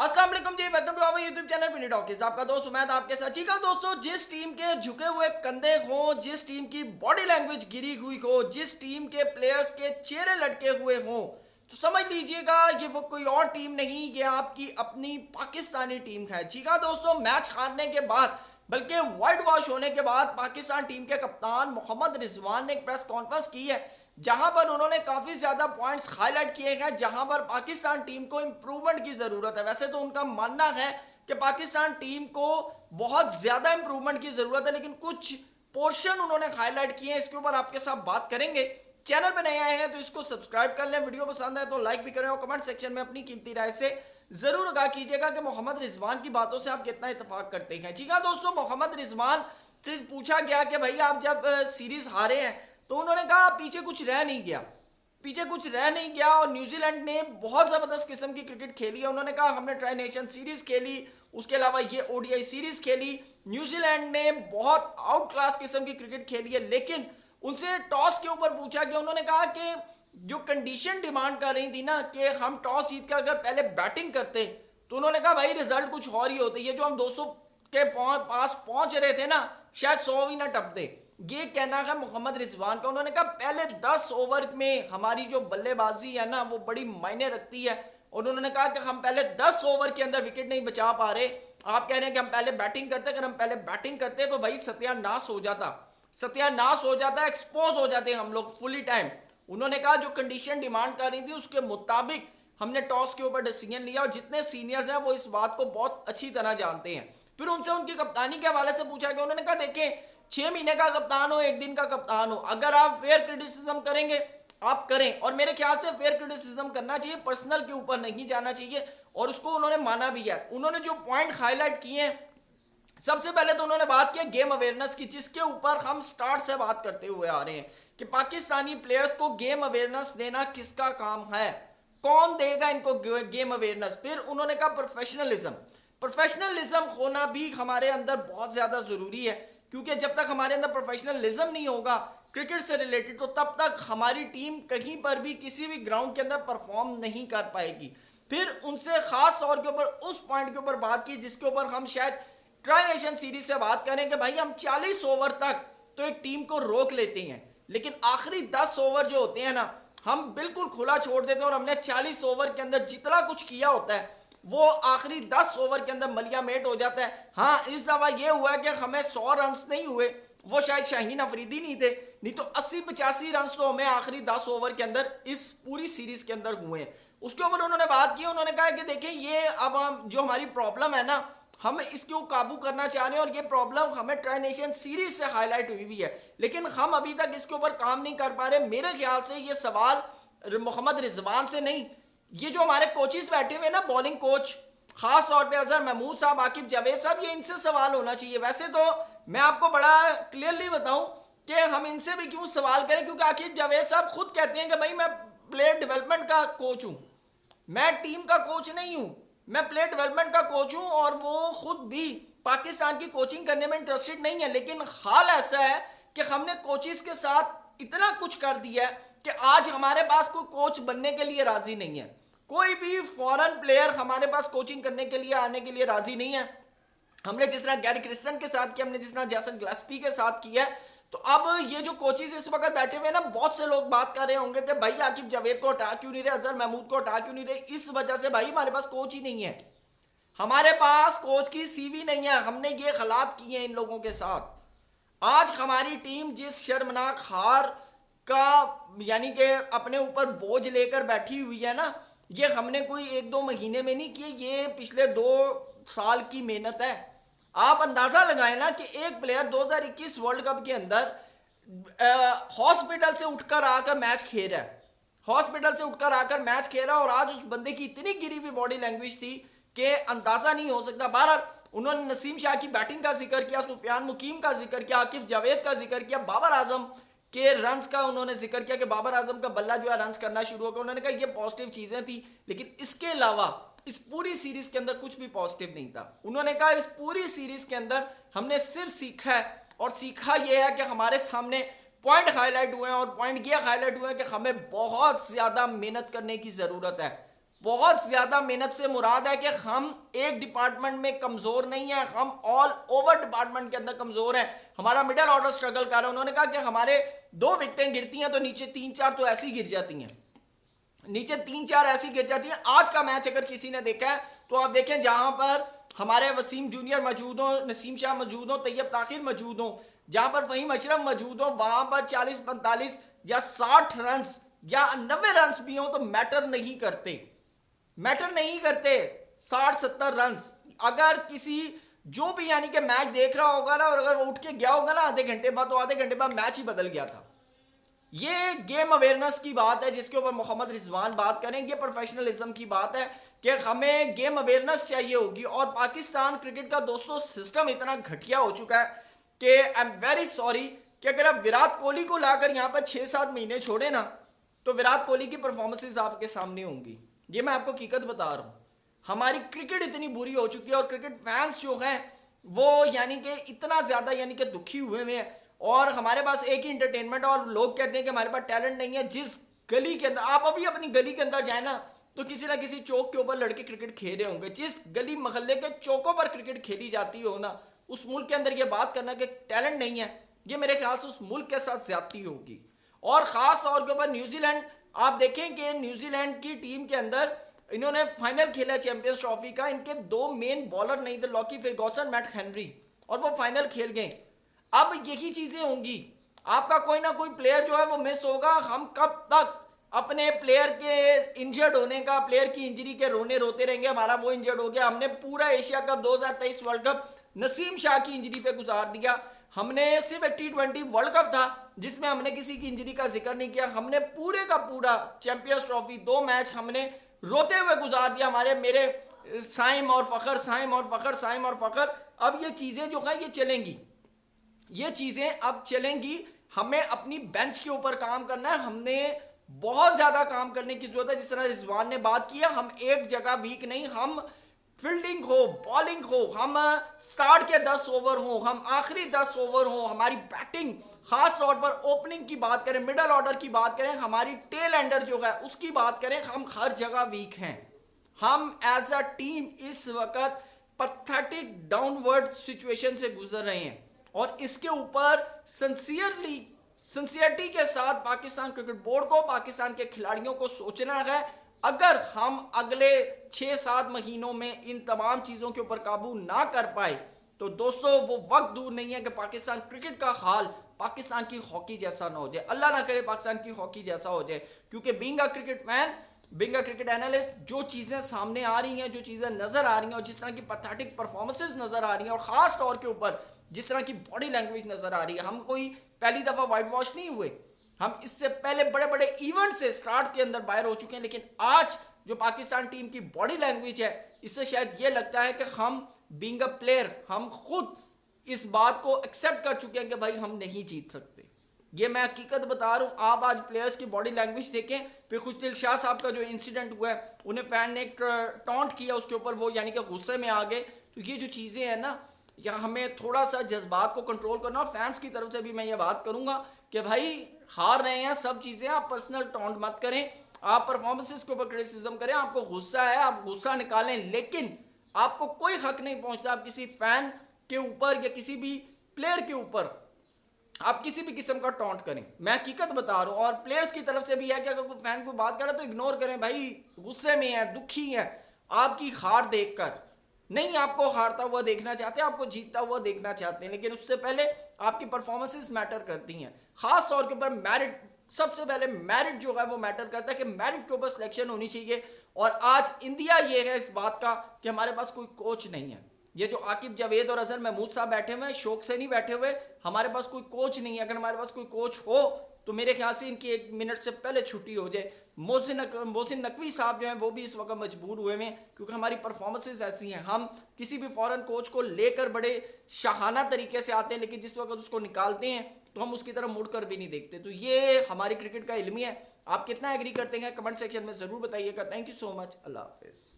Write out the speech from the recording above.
अस्सलाम वालेकुम जी, welcome to our YouTube channel Pini talkies. आपका दोस्त उमैद आपके साथ। ठीक है दोस्तों, जिस टीम के झुके हुए कंधे हो, जिस टीम की बॉडी लैंग्वेज गिरी हुई हो, जिस टीम के प्लेयर्स के चेहरे लटके हुए हो, तो समझ लीजिएगा ये वो कोई और टीम नहीं, ये आपकी अपनी पाकिस्तानी टीम है। ठीक है दोस्तों, मैच हारने के बाद बल्कि वाइट वॉश होने के बाद पाकिस्तान टीम के कप्तान मोहम्मद रिजवान ने एक प्रेस कॉन्फ्रेंस की है, जहां पर उन्होंने काफी ज्यादा पॉइंट्स हाईलाइट किए हैं जहां पर पाकिस्तान टीम को इंप्रूवमेंट की जरूरत है। वैसे तो उनका मानना है कि पाकिस्तान टीम को बहुत ज्यादा इंप्रूवमेंट की जरूरत है, लेकिन कुछ पोर्शन उन्होंने हाईलाइट किए हैं, इसके ऊपर आपके साथ बात करेंगे। चैनल पर नए आए हैं तो इसको सब्सक्राइब कर लें, वीडियो पसंद है तो लाइक भी करें और कमेंट सेक्शन में अपनी कीमती राय से जरूर आगाह कीजिएगा कि मोहम्मद रिजवान की बातों से आप कितना इत्तेफाक करते हैं। ठीक है दोस्तों, मोहम्मद रिजवान से पूछा गया कि भाई आप जब सीरीज हारे हैं तो उन्होंने कहा पीछे कुछ रह नहीं गया, पीछे कुछ रह नहीं गया और न्यूजीलैंड ने बहुत ज़बरदस्त किस्म की क्रिकेट खेली है। उन्होंने कहा हमने ट्राई नेशन सीरीज़ खेली, उसके अलावा ये ओडीआई सीरीज़ खेली, न्यूजीलैंड ने बहुत आउट क्लास किस्म की क्रिकेट खेली है। लेकिन उनसे टॉस के ऊपर पूछा गया, उन्होंने कहा कि जो कंडीशन डिमांड कर रही थी ना कि हम टॉस जीत कर अगर पहले बैटिंग करते, तो उन्होंने कहा भाई रिजल्ट कुछ और ही होते, ये जो हम 200 के पास पहुंच रहे थे ना, शायद 100 भी ना टपते। ये कहना है मोहम्मद रिजवान का। उन्होंने कहा पहले 10 ओवर में हमारी जो बल्लेबाजी है ना वो बड़ी मायने रखती है, और उन्होंने कहा कि हम पहले 10 ओवर के अंदर विकेट नहीं बचा पा रहे। आप कह रहे हैं कि हम पहले बैटिंग करते, अगर हम पहले बैटिंग करते तो भाई सत्यानाश हो जाता, सत्यानाश हो जाता, एक्सपोज हो जाते हम लोग फुली टाइम। उन्होंने कहा जो कंडीशन डिमांड कर रही थी उसके मुताबिक हमने टॉस के ऊपर डिसीजन लिया, और जितने सीनियर्स हैं वो इस बात को बहुत अच्छी तरह जानते हैं। फिर उनसे उनकी कप्तानी के हवाले से पूछा गया, उन्होंने कहा देखें 6 महीने का कप्तान हो, एक दिन का कप्तान हो, अगर आप फेयर क्रिटिसिज्म करेंगे आप करें, और मेरे ख्याल से फेयर क्रिटिसिज्म करना चाहिए, पर्सनल के ऊपर नहीं जाना चाहिए, और उसको उन्होंने माना भी है। उन्होंने जो पॉइंट हाईलाइट किए हैं, सबसे पहले तो उन्होंने बात की गेम अवेयरनेस की, जिसके ऊपर हम स्टार्ट से बात करते हुए आ रहे हैं कि पाकिस्तानी प्लेयर्स को गेम अवेयरनेस देना किसका काम है, कौन देगा इनको गेम अवेयरनेस। फिर उन्होंने कहा प्रोफेशनलिज्म, प्रोफेशनलिज्म होना भी हमारे अंदर बहुत ज्यादा जरूरी है, क्योंकि जब तक हमारे अंदर प्रोफेशनलिज्म नहीं होगा क्रिकेट से रिलेटेड, तो तब तक हमारी टीम कहीं पर भी किसी भी ग्राउंड के अंदर परफॉर्म नहीं कर पाएगी। फिर उनसे खास तौर के ऊपर उस पॉइंट के ऊपर बात की जिसके ऊपर हम शायद ट्राई नेशन सीरीज से बात करें कि भाई हम 40 ओवर तक तो एक टीम को रोक लेते हैं, लेकिन आखिरी 10 ओवर जो होते हैं ना हम बिल्कुल खुला छोड़ देते हैं, और हमने 40 ओवर के अंदर जितना कुछ किया होता है वो आखिरी 10 ओवर के अंदर मलिया मेट हो जाता है। हाँ, इस दफा ये हुआ कि हमें 100 रन नहीं हुए, वो शायद शाहीन अफरीदी नहीं थे, नहीं तो 80-85 रन तो हमें आखिरी 10 ओवर के अंदर इस पूरी सीरीज के अंदर हुए हैं। उसके ऊपर उन्होंने बात की, उन्होंने कहा कि देखिए ये अब हम जो हमारी प्रॉब्लम है ना हम इसको काबू करना चाह रहे हैं, और ये प्रॉब्लम हमें ट्राई नेशन सीरीज से हाईलाइट हुई हुई है, लेकिन हम अभी तक इसके ऊपर काम नहीं कर पा रहे। मेरे ख्याल से ये सवाल मोहम्मद रिजवान से नहीं, ये जो हमारे कोचेस बैठे हुए ना बॉलिंग कोच, खास तौर पे अजहर महमूद साहब, आकिब जावेद साहब, ये इनसे सवाल होना चाहिए। वैसे तो मैं आपको बड़ा क्लियरली बताऊं कि हम इनसे भी क्यों सवाल करें, क्योंकि आकिब जावेद साहब खुद कहते हैं कि भाई मैं प्लेयर डेवलपमेंट का कोच हूं, मैं टीम का कोच नहीं हूं, मैं प्लेयर डेवलपमेंट का कोच हूं, और वो खुद भी पाकिस्तान की कोचिंग करने में इंटरेस्टेड नहीं है। लेकिन हाल ऐसा है कि हमने कोचेस के साथ इतना कुछ कर दिया है कि आज हमारे पास कोई कोच बनने के लिए राजी नहीं है, कोई भी फॉरेन प्लेयर हमारे पास कोचिंग करने के लिए आने के लिए राजी नहीं है। हमने जिस तरह गैरी क्रिस्टन के साथ किया, हमने जिस तरह जैसन ग्लस्पी के साथ किया, तो अब ये जो कोचेस इस वक्त बैठे हुए ना, बहुत से लोग बात कर रहे होंगे कि भाई आकिब जावेद को हटा क्यों नहीं रहे, अजहर महमूद को हटा क्यों नहीं रहे। इस वजह से भाई हमारे पास कोच ही नहीं है, हमारे पास कोच की सीवी नहीं है, हमने ये हालात किए हैं इन लोगों के साथ। आज हमारी टीम जिस शर्मनाक हार का यानी कि अपने ऊपर बोझ लेकर बैठी हुई है ना, ये हमने कोई 1-2 महीने में नहीं किए, ये पिछले 2 साल की मेहनत है। आप अंदाजा लगाएं ना कि एक प्लेयर 2021 वर्ल्ड कप के अंदर हॉस्पिटल से उठकर आकर मैच खेल रहा है, हॉस्पिटल से उठकर आकर मैच खेल रहा है, और आज उस बंदे की इतनी गिरी हुई बॉडी लैंग्वेज थी कि अंदाजा नहीं हो सकता। बहरहाल उन्होंने नसीम शाह की बैटिंग का जिक्र किया, सुफियान मुकीम का जिक्र किया, आकिब जावेद का जिक्र किया, बाबर आजम के रन्स का उन्होंने जिक्र किया कि बाबर आजम का बल्ला जो है रन्स करना शुरू हो गया। उन्होंने कहा ये पॉजिटिव चीजें थी, लेकिन इसके अलावा इस पूरी सीरीज के अंदर कुछ भी पॉजिटिव नहीं था। उन्होंने कहा इस पूरी सीरीज के अंदर हमने सिर्फ सीखा है, और सीखा यह है कि हमारे सामने पॉइंट हाईलाइट हुए हैं, और पॉइंट ये हाईलाइट हुए हैं कि हमें बहुत ज्यादा मेहनत करने की जरूरत है, बहुत ज्यादा मेहनत से मुराद है कि हम एक डिपार्टमेंट में कमजोर नहीं है, हम ऑल ओवर डिपार्टमेंट के अंदर कमजोर हैं। हमारा मिडिल ऑर्डर स्ट्रगल कर रहा है। उन्होंने कहा कि हमारे 2 विकेटें गिरती हैं तो नीचे 3-4 तो ऐसी गिर जाती हैं, नीचे 3-4 ऐसी गिर जाती हैं। आज का मैच अगर किसी ने देखा है तो आप देखें, जहां पर हमारे वसीम जूनियर मौजूद हो, नसीम शाह मौजूद हो, तैयब ताकिर मौजूद हो, जहां पर फहीम अशरफ मौजूद हो, वहां पर 40-45 या 60 रन या 90 रन भी हो तो मैटर नहीं करते, मैटर नहीं करते। 60-70 रन अगर किसी जो भी यानी कि मैच देख रहा होगा ना, और अगर वो उठ के गया होगा ना आधे घंटे बाद, तो आधे घंटे बाद मैच ही बदल गया था। ये गेम अवेयरनेस की बात है जिसके ऊपर मोहम्मद रिजवान बात करेंगे। प्रोफेशनलिज्म की बात है कि हमें गेम अवेयरनेस चाहिए होगी। और पाकिस्तान क्रिकेट का दोस्तों सिस्टम इतना घटिया हो चुका है कि आई एम वेरी सॉरी कि अगर आप विराट कोहली को लाकर यहाँ पर 6-7 महीने छोड़े ना, तो विराट कोहली की परफॉर्मेंसेज आपके सामने होंगी। ये मैं आपको हकीकत बता रहा हूँ। हमारी क्रिकेट इतनी बुरी हो चुकी है और क्रिकेट फैंस जो हैं वो यानी कि इतना ज़्यादा यानी कि दुखी हुए हुए हैं। और हमारे पास एक ही इंटरटेनमेंट, और लोग कहते हैं कि हमारे पास टैलेंट नहीं है। जिस गली के अंदर आप अभी अपनी गली के अंदर जाए ना, तो किसी ना किसी चौक के ऊपर लड़के क्रिकेट खेल रहे होंगे। जिस गली मोहल्ले के चौकों पर क्रिकेट खेली जाती हो ना, उस मुल्क के अंदर ये बात करना कि टैलेंट नहीं है, ये मेरे ख्याल से उस मुल्क के साथ ज्यादती होगी। और ख़ास तौर के ऊपर न्यूजीलैंड, आप देखें कि न्यूजीलैंड की टीम के अंदर इन्होंने फाइनल खेला चैंपियंस ट्रॉफी का, इनके 2 मेन बॉलर नहीं थे, लॉकी फर्गूसन, मैट हेनरी, और वो फाइनल खेल गए। अब यही चीजें होंगी, आपका कोई ना कोई प्लेयर जो है वो मिस होगा। हम कब तक अपने प्लेयर के इंजर्ड होने का, प्लेयर की इंजरी के रोने रोते रहेंगे? हमारा वो इंजर्ड हो गया, हमने पूरा Asia cup 2023 world cup Naseem Shah की इंजरी पे गुजार दिया। हमने सिर्फ T20 वर्ल्ड कप था जिसमें हमने किसी की इंजरी का जिक्र नहीं किया। हमने पूरे का पूरा चैंपियंस ट्रॉफी 2 मैच हमने रोते हुए गुजार दिया। हमारे मेरे साइम और फखर, साइम और फखर, साइम और फखर। अब ये चीजें जो है ये चलेंगी, ये चीजें अब चलेंगी। हमें अपनी बेंच के ऊपर काम करना है, हमने बहुत ज्यादा काम करने की जरूरत है। जिस तरह रिजवान ने बात किया, हम एक जगह वीक नहीं, हम फील्डिंग हो, बॉलिंग हो, हम स्टार्ट के 10 ओवर हो, हम आखिरी 10 ओवर हो, हमारी बैटिंग, खास तौर पर ओपनिंग की बात करें, मिडल ऑर्डर की बात करें, हमारी टेल एंडर जो है उसकी बात करें, हम हर जगह वीक हैं। हम एज अ टीम इस वक्त पैथेटिक डाउनवर्ड सिचुएशन से गुजर रहे हैं। और इसके ऊपर सिंसियरिटी के साथ पाकिस्तान क्रिकेट बोर्ड को, पाकिस्तान के खिलाड़ियों को सोचना है। अगर हम अगले 6-7 महीनों में इन तमाम चीजों के ऊपर काबू ना कर पाए तो दोस्तों वो वक्त दूर नहीं है कि पाकिस्तान क्रिकेट का हाल पाकिस्तान की हॉकी जैसा ना हो जाए। अल्लाह ना करे पाकिस्तान की हॉकी जैसा हो जाए। क्योंकि being a cricket fan, being a cricket analyst, जो चीजें सामने आ रही हैं, जो चीजें नजर आ रही हैं, और जिस तरह की पैथेटिक परफॉर्मेंसेस नजर आ रही हैं, और खास तौर के ऊपर जिस तरह की बॉडी लैंग्वेज नजर आ रही है, हम कोई पहली दफा व्हाइट वॉश नहीं हुए। हम इससे पहले बड़े बड़े इवेंट से स्टार्ट के अंदर बाहर हो चुके हैं। लेकिन आज जो पाकिस्तान टीम की बॉडी लैंग्वेज है, इससे शायद ये लगता है कि हम बीइंग अ प्लेयर, हम खुद इस बात को एक्सेप्ट कर चुके हैं कि भाई हम नहीं जीत सकते। ये मैं हकीकत बता रहा हूँ। आप आज प्लेयर्स की बॉडी लैंग्वेज देखें। फिर खुश दिल शाह साहब का जो इंसिडेंट हुआ है, उन्हें फैन ने एक टॉन्ट किया, उसके ऊपर वो यानी कि गुस्से में आ गए। तो ये जो चीज़ें हैं ना, या हमें थोड़ा सा जज्बात को कंट्रोल करना। और फैंस की तरफ से भी मैं ये बात करूंगा कि भाई हार रहे हैं, सब चीज़ें, आप पर्सनल टॉन्ट मत करें, आप परफॉर्मेंसेस के ऊपर क्रिटिसिज्म करें। आपको गुस्सा है, आप गुस्सा निकालें, लेकिन आपको कोई हक नहीं पहुंचता आप किसी फैन के ऊपर या किसी भी प्लेयर के ऊपर आप किसी भी किस्म का टॉन्ट करें। मैं हकीकत बता रहा हूं। और प्लेयर्स की तरफ से भी है कि अगर कोई फैन को बात करे तो इग्नोर करें। भाई गुस्से में है, दुखी है, आपकी हार देखकर नहीं, आपको हारता हुआ देखना चाहते हैं, आपको जीतता हुआ देखना चाहते हैं। लेकिन उससे पहले आपकी परफॉर्मेंसेस मैटर करती हैं। खास तौर के ऊपर मेरिट, सबसे पहले मेरिट जो है वो मैटर करता है कि मेरिट के ऊपर सिलेक्शन होनी चाहिए। और आज इंडिया ये है इस बात का कि हमारे पास कोई कोच नहीं है। ये जो आकिब जावेद और अजहर महमूद साहब बैठे हुए हैं, शौक से नहीं बैठे हुए, हमारे पास कोई कोच नहीं है। अगर हमारे पास कोई कोच हो तो मेरे ख्याल से इनकी 1 मिनट से पहले छुट्टी हो जाए। मोहसिन नकवी साहब जो हैं वो भी इस वक्त मजबूर हुए हैं क्योंकि हमारी परफॉर्मेंसेस ऐसी हैं। हम किसी भी फॉरेन कोच को लेकर बड़े शाहाना तरीके से आते हैं, लेकिन जिस वक्त उसको निकालते हैं तो हम उसकी तरफ मुड़कर भी नहीं देखते। तो ये हमारी क्रिकेट का इल्मी है। आप कितना एग्री करते हैं कमेंट सेक्शन में ज़रूर बताइएगा। Thank you so much. अल्लाह हाफिज़।